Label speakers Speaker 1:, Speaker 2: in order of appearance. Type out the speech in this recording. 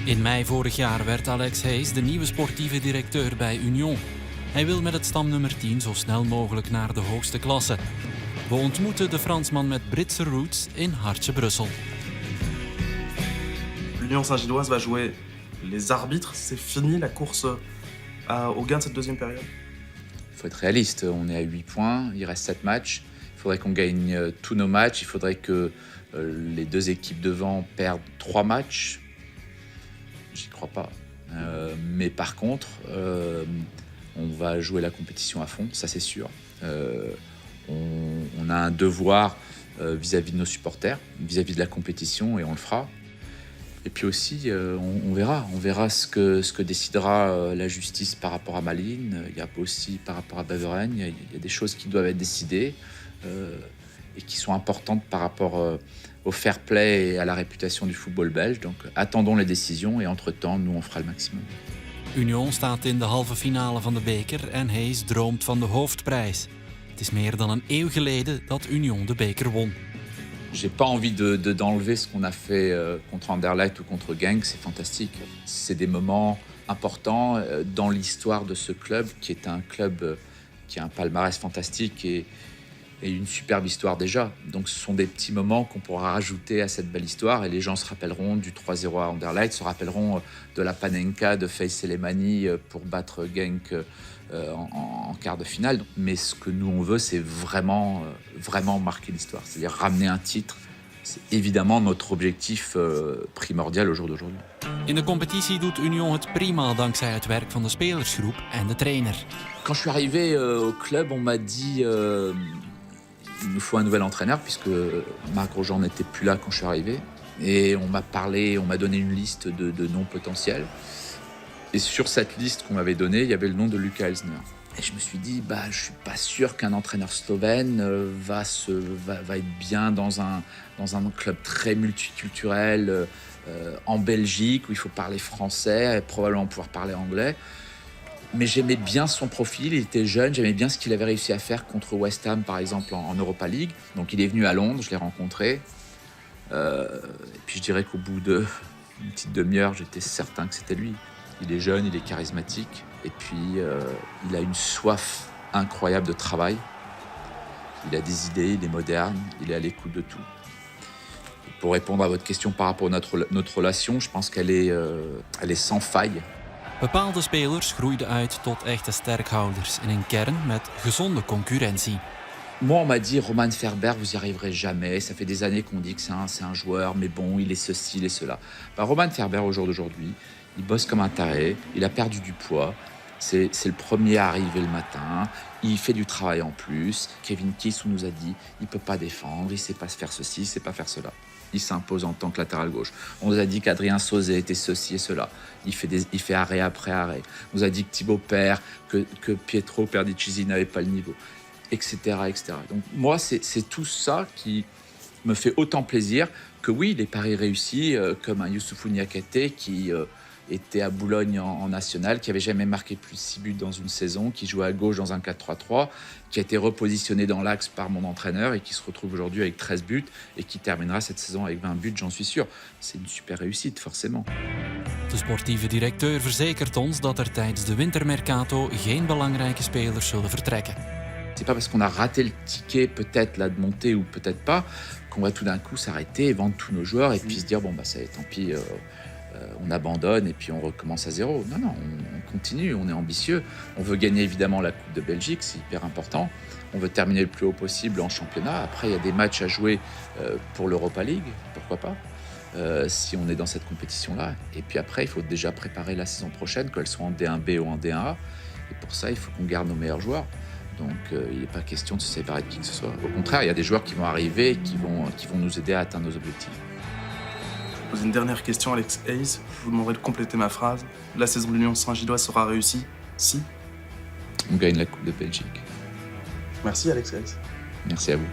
Speaker 1: In mei vorig jaar werd Alex Hayes de nieuwe sportieve directeur bij Union. Hij wil met het stamnummer 10 zo snel mogelijk naar de hoogste klasse. We ontmoeten de Fransman met Britse roots in hartje Brussel.
Speaker 2: L'Union Saint-Gilloise va jouer les arbitres. C'est fini la course au gain de cette deuxième période.
Speaker 3: Il faut être réaliste. On est à 8 points, il reste 7 matchs. Il faudrait qu'on gagne tous nos matchs. Il faudrait que les deux équipes devant perdent 3 matchs. J'y crois pas. Mais par contre, on va jouer la compétition à fond, ça c'est sûr. On a un devoir vis-à-vis de nos supporters, vis-à-vis de la compétition, et on le fera. Et puis aussi, on verra ce que décidera la justice par rapport à Malines. Il y a aussi par rapport à Beveren, il y a des choses qui doivent être décidées et qui sont importantes par rapport au fair play et à la réputation du football belge. Donc attendons les décisions et entre-temps, nous on fera le maximum.
Speaker 1: Union staat in de halve finale van de beker en Hayes droomt van de hoofdprijs. Het is meer dan een eeuw geleden dat Union de beker won.
Speaker 3: J'ai pas envie d'enlever ce qu'on a fait contre Anderlecht ou contre Genk, c'est fantastique. C'est des moments importants dans l'histoire de ce club, qui est un club qui a un palmarès fantastique et une superbe histoire déjà. Donc ce sont des petits moments qu'on pourra rajouter à cette belle histoire et les gens se rappelleront du 3-0 à Anderlecht, se rappelleront de la Panenka de Faïs Selemani pour battre Genk en quart de finale. Mais ce que nous on veut, c'est vraiment marquer l'histoire, c'est-à-dire ramener un titre. C'est évidemment notre objectif primordial au jour d'aujourd'hui.
Speaker 1: In de competitie doet Union het prima dankzij het werk van de spelersgroep en de trainer.
Speaker 3: Quand je suis arrivé au club, on m'a dit il nous faut un nouvel entraîneur puisque Marc Grosjean n'était plus là quand je suis arrivé. Et on m'a donné une liste de noms potentiels. Et sur cette liste qu'on m'avait donnée, il y avait le nom de Luca Elsner. Et je me suis dit, je suis pas sûr qu'un entraîneur slovène va être bien dans un club très multiculturel en Belgique où il faut parler français et probablement pouvoir parler anglais. Mais j'aimais bien son profil, il était jeune, j'aimais bien ce qu'il avait réussi à faire contre West Ham par exemple en Europa League. Donc il est venu à Londres, je l'ai rencontré. Et puis je dirais qu'au bout d'une petite demi-heure, j'étais certain que c'était lui. Il est jeune, il est charismatique et puis il a une soif incroyable de travail. Il a des idées, il est moderne, il est à l'écoute de tout. Et pour répondre à votre question par rapport à notre relation, je pense qu'elle est sans faille.
Speaker 1: Bepaalde spelers groeiden uit tot echte sterkhouders in een kern met gezonde concurrentie.
Speaker 3: Moi, on m'a dit, Roman Ferber, vous y arriverez jamais. Ça fait des années qu'on dit que c'est un joueur, mais bon, il est ceci, il est cela. Roman Ferber, au jour d'aujourd'hui, il bosse comme un taré, il a perdu du poids. C'est le premier à arriver le matin. Il fait du travail en plus. Kevin Kiss, on nous a dit, il ne peut pas défendre, il ne sait pas faire ceci, il ne sait pas faire cela. Il s'impose en tant que latéral gauche. On nous a dit qu'Adrien Sauzet était ceci et cela. Il fait arrêt après arrêt. On nous a dit que Thibaut Père, que Pietro Perdicisi n'avait pas le niveau, etc., etc. Donc moi, c'est tout ça qui me fait autant plaisir que oui, les paris réussis, comme un Youssoufou Niakate qui était à Boulogne en national, qui n'avait jamais marqué plus de 6 buts dans une saison, qui jouait à gauche dans un 4-3-3, qui a été repositionné dans l'axe par mon entraîneur et qui se retrouve aujourd'hui avec 13 buts et qui terminera cette saison avec 20 buts, j'en suis sûr. C'est une super réussite, forcément.
Speaker 1: De sportieve directeur verzekert ons dat er tijdens de wintermercato geen belangrijke spelers zullen vertrekken.
Speaker 3: C'est pas parce qu'on a raté le ticket peut-être là de monter ou peut-être pas qu'on va tout d'un coup s'arrêter et vendre tous nos joueurs et puis se dire ça y est, tant pis, on abandonne et puis on recommence à zéro. Non, on continue, on est ambitieux. On veut gagner évidemment la Coupe de Belgique, c'est hyper important. On veut terminer le plus haut possible en championnat. Après, il y a des matchs à jouer pour l'Europa League, pourquoi pas, si on est dans cette compétition-là. Et puis après, il faut déjà préparer la saison prochaine, qu'elle soit en D1B ou en D1A. Et pour ça, il faut qu'on garde nos meilleurs joueurs. Donc, il n'est pas question de se séparer de qui que ce soit. Au contraire, il y a des joueurs qui vont arriver et qui vont nous aider à atteindre nos objectifs.
Speaker 2: Je vous pose une dernière question, Alex Hayes. Je vous demanderai de compléter ma phrase. La saison de l'Union Saint-Gilloise sera réussie si
Speaker 3: on gagne la Coupe de Belgique.
Speaker 2: Merci, Alex Hayes.
Speaker 3: Merci à vous.